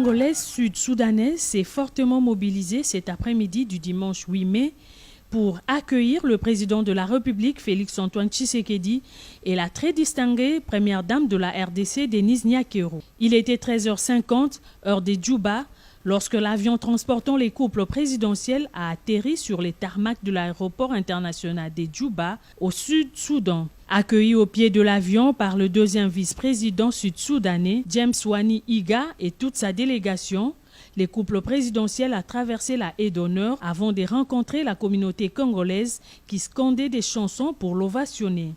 congolaise sud-soudanaise s'est fortement mobilisée cet après-midi du dimanche 8 mai pour accueillir le président de la République, Félix-Antoine Tshisekedi, et la très distinguée première dame de la RDC, Denise Nyakero. Il était 13h50, heure des Djouba, lorsque l'avion transportant les couples présidentiels a atterri sur les tarmacs de l'aéroport international des Djouba, au Sud-Soudan. Accueilli au pied de l'avion par le deuxième vice-président sud-soudanais, James Wani Iga, et toute sa délégation, les couples présidentiels a traversé la haie d'honneur avant de rencontrer la communauté congolaise qui scandait des chansons pour l'ovationner.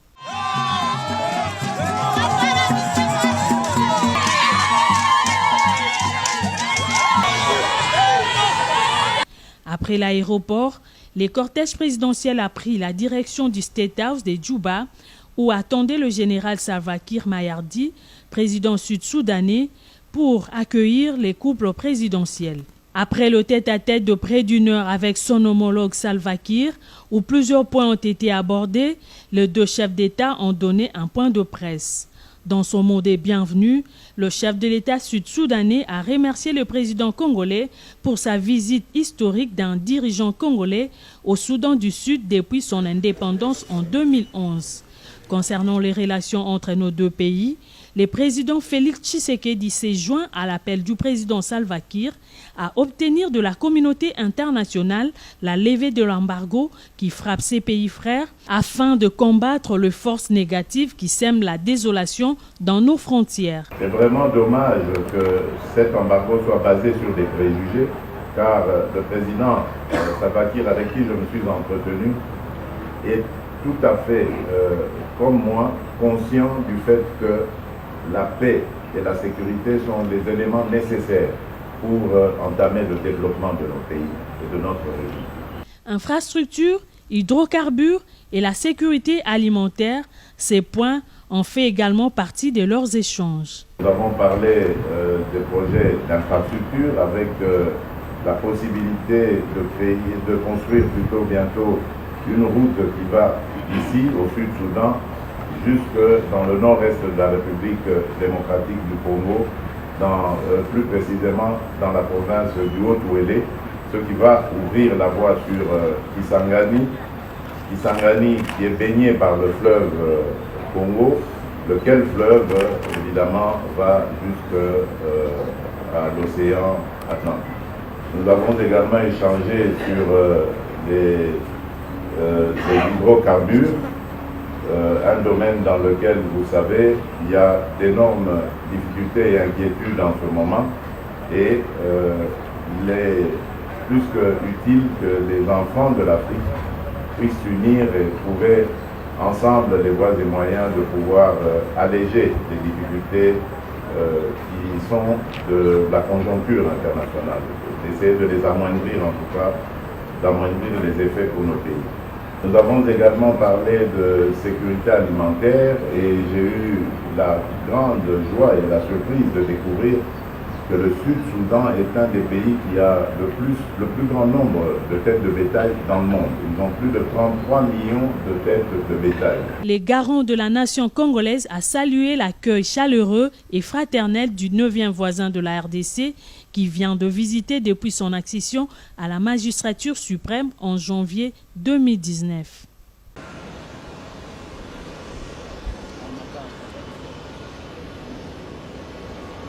Après l'aéroport, le cortège présidentiel a pris la direction du State House des Djouba, où attendait le général Salva Kiir Mayardi, président sud-soudanais, pour accueillir les couples présidentiels. Après le tête-à-tête de près d'une heure avec son homologue Salva Kiir, où plusieurs points ont été abordés, les deux chefs d'État ont donné un point de presse. Dans son mot de bienvenue, le chef de l'État sud-soudanais a remercié le président congolais pour sa visite historique d'un dirigeant congolais au Soudan du Sud depuis son indépendance en 2011. Concernant les relations entre nos deux pays, le président Félix Tshisekedi s'est joint à l'appel du président Salva Kiir à obtenir de la communauté internationale la levée de l'embargo qui frappe ses pays frères afin de combattre les forces négatives qui sèment la désolation dans nos frontières. C'est vraiment dommage que cet embargo soit basé sur des préjugés, car le président Salva Kiir, avec qui je me suis entretenu, est tout à fait, comme moi, conscient du fait que la paix et la sécurité sont des éléments nécessaires pour entamer le développement de nos pays et de notre région. Infrastructures, hydrocarbures et la sécurité alimentaire, ces points ont fait également partie de leurs échanges. Nous avons parlé des projets d'infrastructure avec la possibilité de construire plutôt bientôt une route qui va ici au Sud-Soudan jusque dans le nord-est de la République démocratique du Congo, plus précisément dans la province du Haut-Ouélé, ce qui va ouvrir la voie sur Kisangani. Kisangani qui est baigné par le fleuve Congo, lequel fleuve évidemment va jusqu'à l'océan Atlantique. Nous avons également échangé sur des hydrocarbures, un domaine dans lequel, vous savez, il y a d'énormes difficultés et inquiétudes en ce moment, et il est plus que utile que les enfants de l'Afrique puissent s'unir et trouver ensemble les voies et moyens de pouvoir alléger les difficultés qui sont de la conjoncture internationale, d'essayer de les amoindrir, en tout cas, d'amoindrir les effets pour nos pays. Nous avons également parlé de sécurité alimentaire et j'ai eu la grande joie et la surprise de découvrir que le Sud-Soudan est un des pays qui a le plus grand nombre de têtes de bétail dans le monde. Ils ont plus de 33 millions de têtes de bétail. Les garants de la nation congolaise a salué l'accueil chaleureux et fraternel du 9e voisin de la RDC qui vient de visiter depuis son accession à la magistrature suprême en janvier 2019.